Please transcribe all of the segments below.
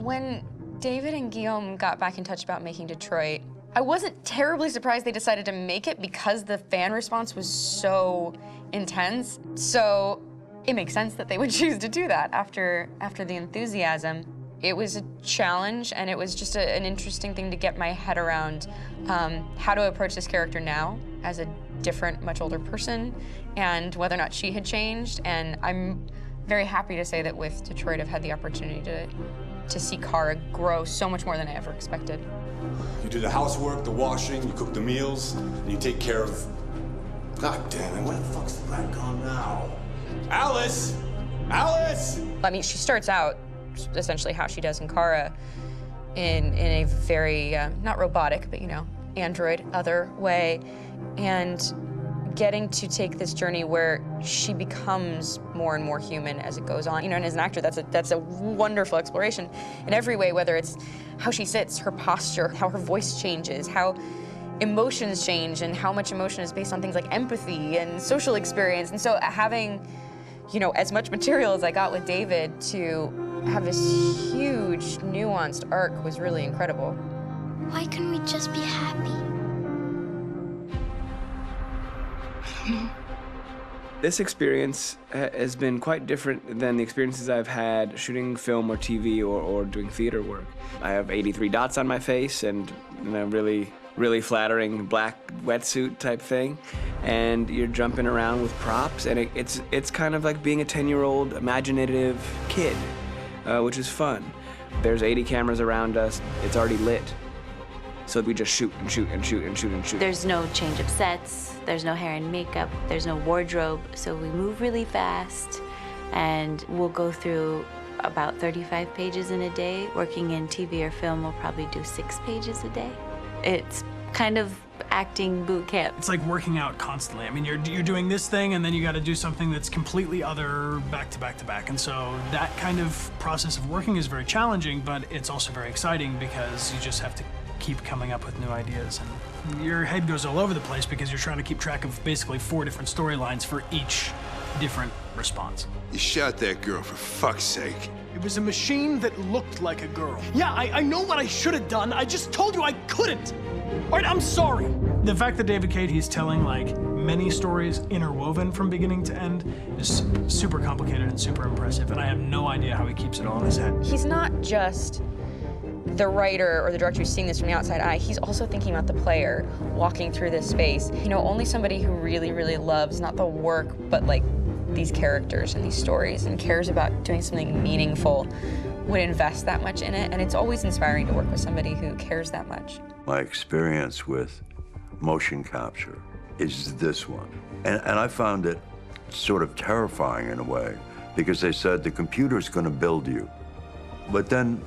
When David and Guillaume got back in touch about making Detroit, I wasn't terribly surprised they decided to make it because the fan response was so intense. So it makes sense that they would choose to do that after the enthusiasm. It was a challenge, and it was just an interesting thing to get my head around how to approach this character now as a different, much older person, and whether or not she had changed. And I'm very happy to say that with Detroit, I've had the opportunity to see Kara grow so much more than I ever expected. You do the housework, the washing, you cook the meals, and you take care of... God damn it, where the fuck's the rat gone now? Alice! Alice! I mean, she starts out essentially how she does in Kara in a very, not robotic, but, you know, android other way, and getting to take this journey where she becomes more and more human as it goes on. You know, and as an actor, that's a wonderful exploration in every way, whether it's how she sits, her posture, how her voice changes, how emotions change, and how much emotion is based on things like empathy and social experience. And so having, you know, as much material as I got with David to have this huge, nuanced arc was really incredible. Why couldn't we just be happy? This experience has been quite different than the experiences I've had shooting film or TV or doing theater work. I have 83 dots on my face and a really flattering black wetsuit type thing, and you're jumping around with props, and it's kind of like being a 10-year-old imaginative kid, which is fun. There's 80 cameras around us. It's already lit. So we just shoot and shoot and shoot and shoot and shoot. There's no change of sets, there's no hair and makeup, there's no wardrobe, so we move really fast, and we'll go through about 35 pages in a day. Working in TV or film, we'll probably do 6 pages a day. It's kind of acting boot camp. It's like working out constantly. I mean, you're doing this thing, and then you got to do something that's completely other back to back to back. And so that kind of process of working is very challenging, but it's also very exciting because you just have to keep coming up with new ideas, and your head goes all over the place because you're trying to keep track of basically 4 different storylines for each different response. You shot that girl, for fuck's sake. It was a machine that looked like a girl. Yeah, I know what I should have done. I just told you I couldn't. All right, I'm sorry. The fact that David Cade, he's telling like many stories interwoven from beginning to end is super complicated and super impressive, and I have no idea how he keeps it all in his head. He's not just the writer or the director who's seeing this from the outside eye, he's also thinking about the player walking through this space. You know, only somebody who really, really loves not the work, but like these characters and these stories and cares about doing something meaningful would invest that much in it. And it's always inspiring to work with somebody who cares that much. My experience with motion capture is this one. And I found it sort of terrifying in a way, because they said the computer's gonna build you. But then,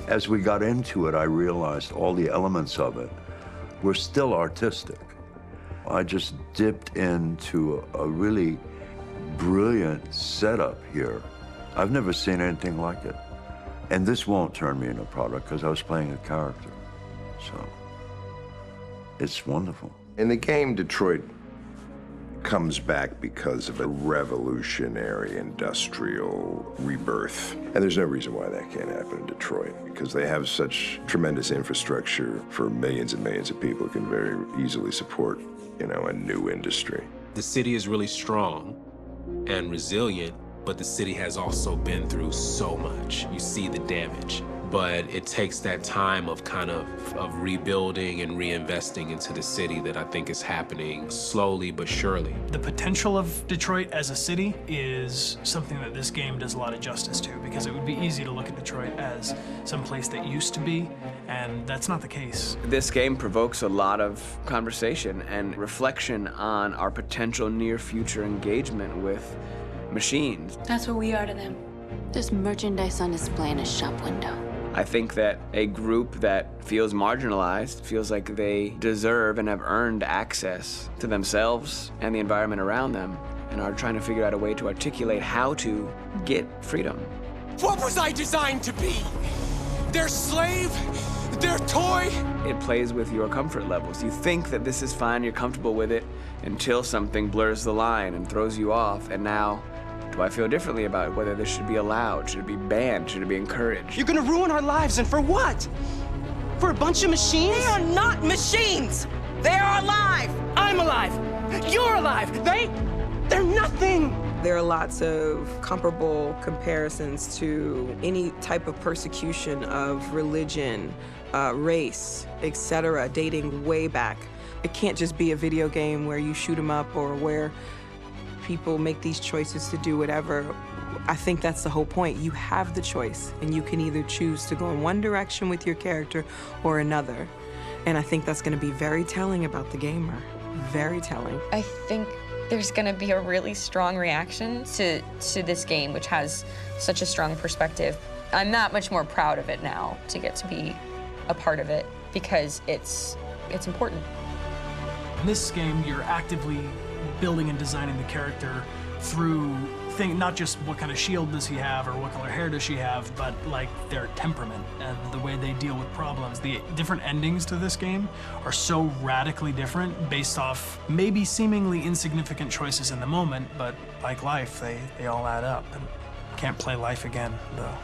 as we got into it, I realized all the elements of it were still artistic. I just dipped into a really brilliant setup here. I've never seen anything like it. And this won't turn me into a product because I was playing a character. So it's wonderful. In the game, Detroit comes back because of a revolutionary industrial rebirth. And there's no reason why that can't happen in Detroit, because they have such tremendous infrastructure for millions and millions of people who can very easily support, you know, a new industry. The city is really strong and resilient, but the city has also been through so much. You see the damage. But it takes that time of kind of rebuilding and reinvesting into the city that I think is happening slowly but surely. The potential of Detroit as a city is something that this game does a lot of justice to, because it would be easy to look at Detroit as some place that used to be, and that's not the case. This game provokes a lot of conversation and reflection on our potential near-future engagement with machines. That's what we are to them. There's merchandise on display in a shop window. I think that a group that feels marginalized, feels like they deserve and have earned access to themselves and the environment around them, and are trying to figure out a way to articulate how to get freedom. What was I designed to be? Their slave? Their toy? It plays with your comfort levels. You think that this is fine, you're comfortable with it, until something blurs the line and throws you off, and now Do I feel differently about whether this should be allowed? Should it be banned? Should it be encouraged? You're gonna ruin our lives, and for what? For a bunch of machines? They are not machines! They are alive! I'm alive! You're alive! They're nothing! There are lots of comparable comparisons to any type of persecution of religion, race, etc., dating way back. It can't just be a video game where you shoot 'em up or where people make these choices to do whatever. I think that's the whole point. You have the choice, and you can either choose to go in one direction with your character or another. And I think that's going to be very telling about the gamer. Very telling. I think there's going to be a really strong reaction to this game, which has such a strong perspective. I'm that much more proud of it now to get to be a part of it because it's important. In this game, you're actively building and designing the character through not just what kind of shield does he have or what color hair does she have, but like their temperament and the way they deal with problems. The different endings to this game are so radically different based off maybe seemingly insignificant choices in the moment, but like life, they all add up. And can't play life again, though.